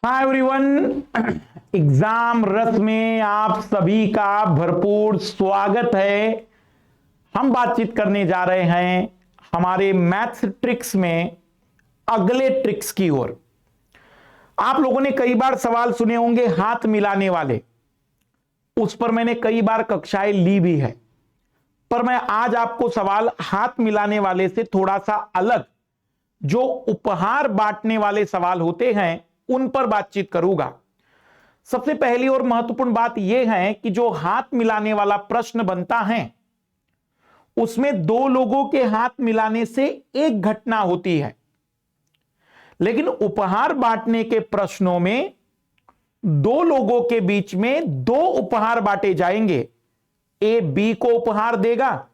Hi everyone, exam रस में आप सभी का भरपूर स्वागत है। हम बातचीत करने जा रहे हैं हमारे मैथ्स ट्रिक्स में अगले ट्रिक्स की ओर। आप लोगों ने कई बार सवाल सुने होंगे हाथ मिलाने वाले, उस पर मैंने कई बार कक्षाएं ली भी है, पर मैं आज आपको सवाल हाथ मिलाने वाले से थोड़ा सा अलग, जो उपहार बांटने वाले सवाल होते हैं उन पर बातचीत करूंगा। सबसे पहली और महत्वपूर्ण बात यह है कि जो हाथ मिलाने वाला प्रश्न बनता है उसमें दो लोगों के हाथ मिलाने से एक घटना होती है, लेकिन उपहार बांटने के प्रश्नों में दो लोगों के बीच में दो उपहार बांटे जाएंगे। ए बी को उपहार देगा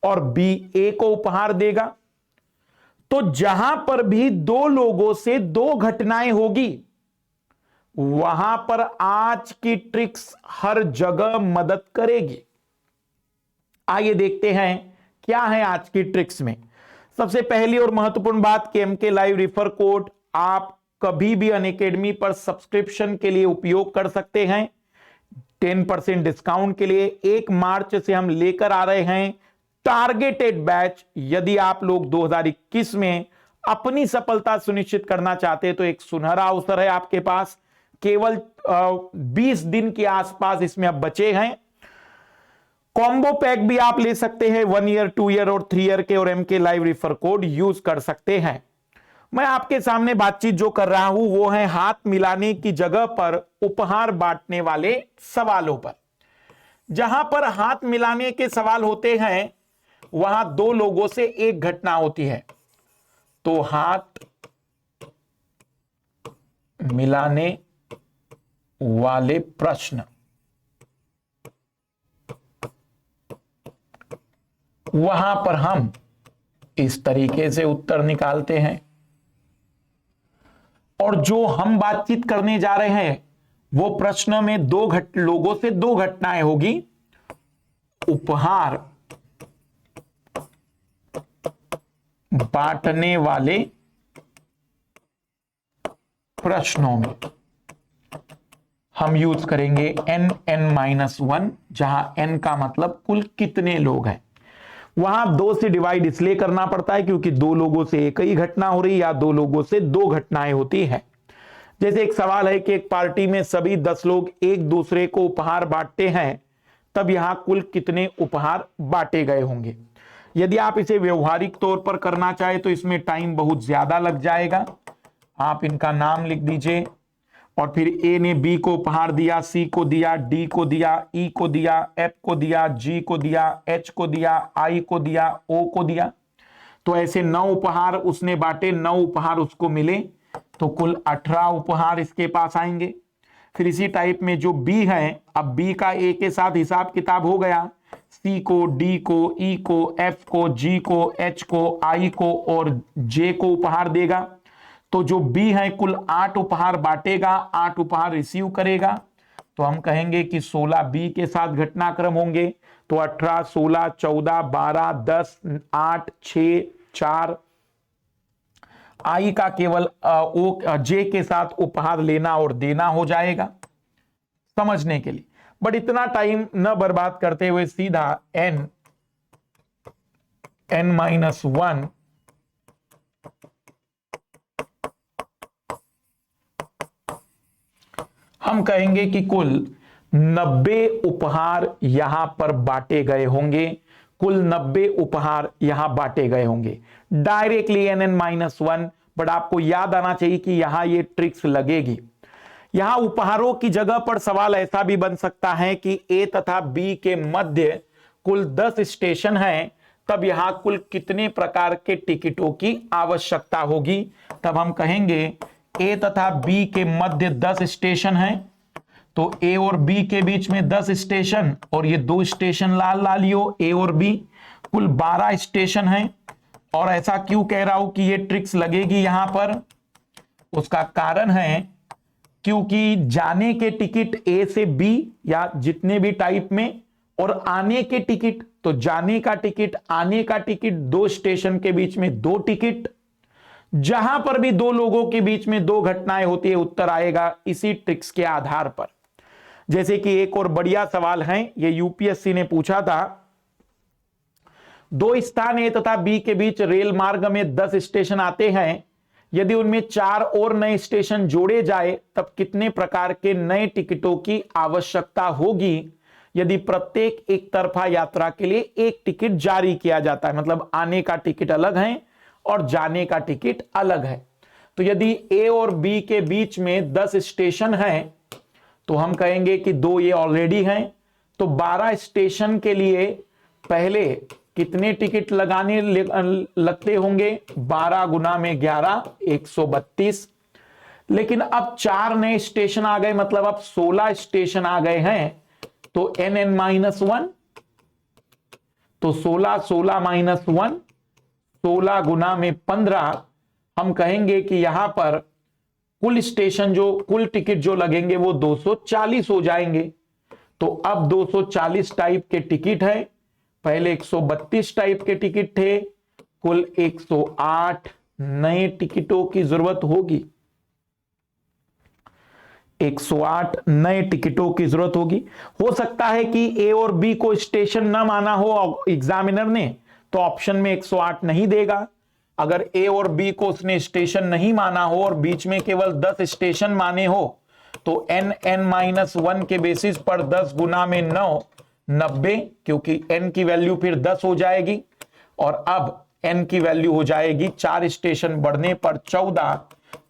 और बी ए को उपहार देगा। तो जहां पर भी दो लोगों से दो घटनाएं होगी वहां पर आज की ट्रिक्स हर जगह मदद करेगी। आइए देखते हैं क्या है आज की ट्रिक्स में। सबसे पहली और महत्वपूर्ण बात कि एमके लाइव रेफर कोड आप कभी भी अनअकैडमी पर सब्सक्रिप्शन के लिए उपयोग कर सकते हैं। 10% डिस्काउंट के लिए 1 मार्च से हम लेकर आ रहे हैं टारगेटेड बैच। यदि आप लोग 2021 में अपनी सफलता सुनिश्चित करना चाहते हैं तो एक सुनहरा अवसर है आपके पास। केवल 20 दिन के आसपास इसमें अब बचे हैं। कॉम्बो पैक भी आप ले सकते हैं, 1 ईयर 2 ईयर और 3 ईयर के, और MK live refer code use कर सकते हैं। मैं आपके सामने बातचीत जो कर रहा हूं वो है हाथ मिलाने की जगह पर उपहार बांटने वाले सवालों पर। जहां पर हाथ मिलाने के सवाल होते हैं वहां दो लोगों से एक घटना होती है। तो हाथ मिलाने वाले प्रश्न, वहां पर हम इस तरीके से उत्तर निकालते हैं, और जो हम बातचीत करने जा रहे हैं वो प्रश्न में लोगों से दो घटनाएं होगी। उपहार बांटने वाले प्रश्नों में हम यूज करेंगे n(n-1), जहां n का मतलब कुल कितने लोग हैं। वहां 2 से डिवाइड इसलिए करना पड़ता है क्योंकि दो लोगों से एक ही घटना हो रही या दो लोगों से दो घटनाएं होती हैं। जैसे एक सवाल है कि एक पार्टी में सभी 10 लोग एक दूसरे को उपहार बांटते हैं, तब यहां कुल कितने उपहार बांटे गए होंगे। यदि आप इसे व्यवहारिक तौर पर करना चाहे तो इसमें टाइम बहुत ज्यादा लग जाएगा। आप इनका नाम लिख दीजिए, और फिर ए ने बी को उपहार दिया, सी को दिया, डी को दिया, ई को दिया, एफ को दिया, जी को दिया, एच को दिया, आई को दिया, ओ को दिया। तो ऐसे 9 उपहार उसने बांटे, 9 उपहार उसको मिले, तो कुल 18 उपहार इसके पास आएंगे। फिर इसी टाइप में जो बी है, अब बी का ए के साथ हिसाब किताब हो गया। सी को, डी को, ई को, एफ को, जी को, एच को, आई को और जे को उपहार देगा। तो जो बी है कुल 8 उपहार बांटेगा, 8 उपहार रिसीव करेगा। तो हम कहेंगे कि 16 बी के साथ घटनाक्रम होंगे। तो 18, 16, 14, 12, 10, 8, 6, 4। आई का केवल जे के साथ उपहार लेना और देना हो जाएगा समझने के लिए। बट इतना टाइम न बर्बाद करते हुए सीधा n(n-1) हम कहेंगे कि कुल 90 उपहार यहां पर बांटे गए होंगे। कुल 90 उपहार यहां बांटे गए होंगे डायरेक्टली n(n-1). बट आपको याद आना चाहिए कि यहां ये ट्रिक्स लगेगी। यहां उपहारों की जगह पर सवाल ऐसा भी बन सकता है कि ए तथा बी के मध्य कुल 10 स्टेशन हैं, तब यहां कुल कितने प्रकार के टिकटों की आवश्यकता होगी। तब हम कहेंगे ए तथा बी के मध्य 10 स्टेशन हैं, तो ए और बी के बीच में 10 स्टेशन, और ये 2 स्टेशन लाल लालियो ए और बी, कुल 12 स्टेशन हैं। और ऐसा क्यों कह रहा हूं कि ये ट्रिक्स लगेगी यहां पर, उसका कारण है क्योंकि जाने के टिकट ए से बी या जितने भी टाइप में, और आने के टिकट, तो जाने का टिकट, आने का टिकट, 2 स्टेशन के बीच में 2 टिकट, जहां पर भी दो लोगों के बीच में दो घटनाएं होती है उत्तर आएगा इसी ट्रिक्स के आधार पर। जैसे कि एक और बढ़िया सवाल है, ये यूपीएससी ने पूछा था, दो स्थान ए तथा बी के बीच रेल मार्ग में 10 स्टेशन आते हैं, यदि उनमें 4 और नए स्टेशन जोड़े जाए तब कितने प्रकार के नए टिकटों की आवश्यकता होगी यदि प्रत्येक एक तरफा यात्रा के लिए एक टिकट जारी किया जाता है। मतलब आने का टिकट अलग है और जाने का टिकट अलग है। तो यदि ए और बी के बीच में 10 स्टेशन है तो हम कहेंगे कि 2 ये ऑलरेडी हैं, तो 12 स्टेशन के लिए पहले कितने टिकट लगाने लगते होंगे? 12 गुना में 11, 132। लेकिन अब 4 नए स्टेशन आ गए, मतलब अब 16 स्टेशन आ गए हैं, तो n-1, तो 16, 16 माइनस 1, 16 गुना में 15। हम कहेंगे कि यहां पर कुल स्टेशन जो कुल टिकट जो लगेंगे वो 240 हो जाएंगे। तो अब 240 टाइप के टिकट है, पहले 132 टाइप के टिकट थे, कुल 108 नए टिकटों की जरूरत होगी। 108 नए टिकटों की जरूरत होगी। हो सकता है कि ए और बी को स्टेशन ना माना हो एग्जामिनर ने, तो ऑप्शन में 108 नहीं देगा। अगर ए और बी को उसने स्टेशन नहीं माना हो और बीच में केवल 10 स्टेशन माने हो तो n-1 के बेसिस पर 10 गुना में 9, 90, क्योंकि n की वैल्यू फिर 10 हो जाएगी और अब n की वैल्यू हो जाएगी 4 स्टेशन बढ़ने पर 14,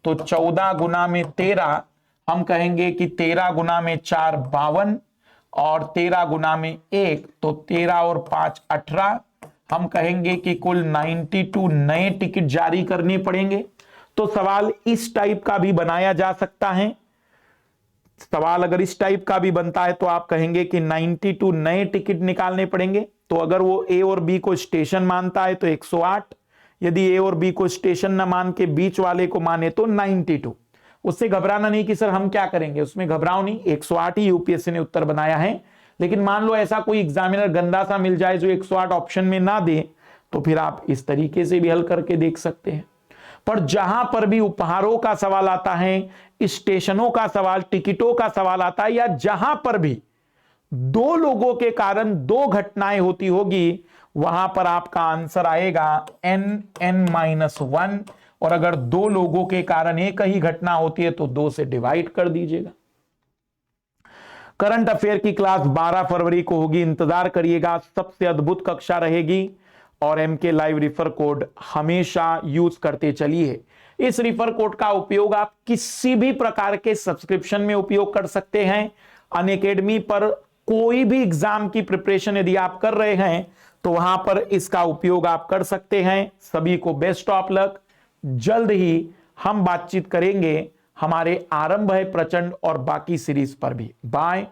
तो 14 गुना में 13, हम कहेंगे कि 13 गुना में 4 52 और 13 गुना में 1, तो 13 और 5 18, हम कहेंगे कि कुल 92 नए टिकट जारी करने पड़ेंगे। तो सवाल इस टाइप का भी बनाया जा सकता है। सवाल अगर इस टाइप का भी बनता है तो आप कहेंगे कि 92 नए टिकट निकालने पड़ेंगे। तो अगर वो ए और बी को स्टेशन मानता है तो 108, यदि ए और बी को स्टेशन न मान के बीच वाले को माने तो 92। उससे घबराना नहीं कि सर हम क्या करेंगे, उसमें घबराओ नहीं, 108 ही यूपीएससी ने उत्तर बनाया है। लेकिन मान लो ऐसा कोई एग्जामिनर गंदा सा मिल जाए जो 108 ऑप्शन में ना दे, तो फिर आप इस तरीके से भी हल करके देख सकते हैं। पर जहां पर भी उपहारों का सवाल आता है, स्टेशनों का सवाल, टिकटों का सवाल आता है, या जहां पर भी दो लोगों के कारण दो घटनाएं होती होगी, वहां पर आपका आंसर आएगा n-1, और अगर दो लोगों के कारण एक ही घटना होती है तो 2 से डिवाइड कर दीजिएगा। करंट अफेयर की क्लास 12 फरवरी को होगी, इंतजार करिएगा। सबसे अद्भुत कक्षा रहेगी और एमके लाइव रिफर कोड हमेशा यूज करते चलिए। इस रिफर कोड का उपयोग आप किसी भी प्रकार के सब्सक्रिप्शन में उपयोग कर सकते हैं। अनअकैडमी पर कोई भी एग्जाम की प्रिपरेशन यदि आप कर रहे हैं तो वहां पर इसका उपयोग आप कर सकते हैं। सभी को बेस्ट ऑफ लक। जल्द ही हम बातचीत करेंगे हमारे आरंभ है प्रचंड और बाकी सीरीज पर भी। बाय।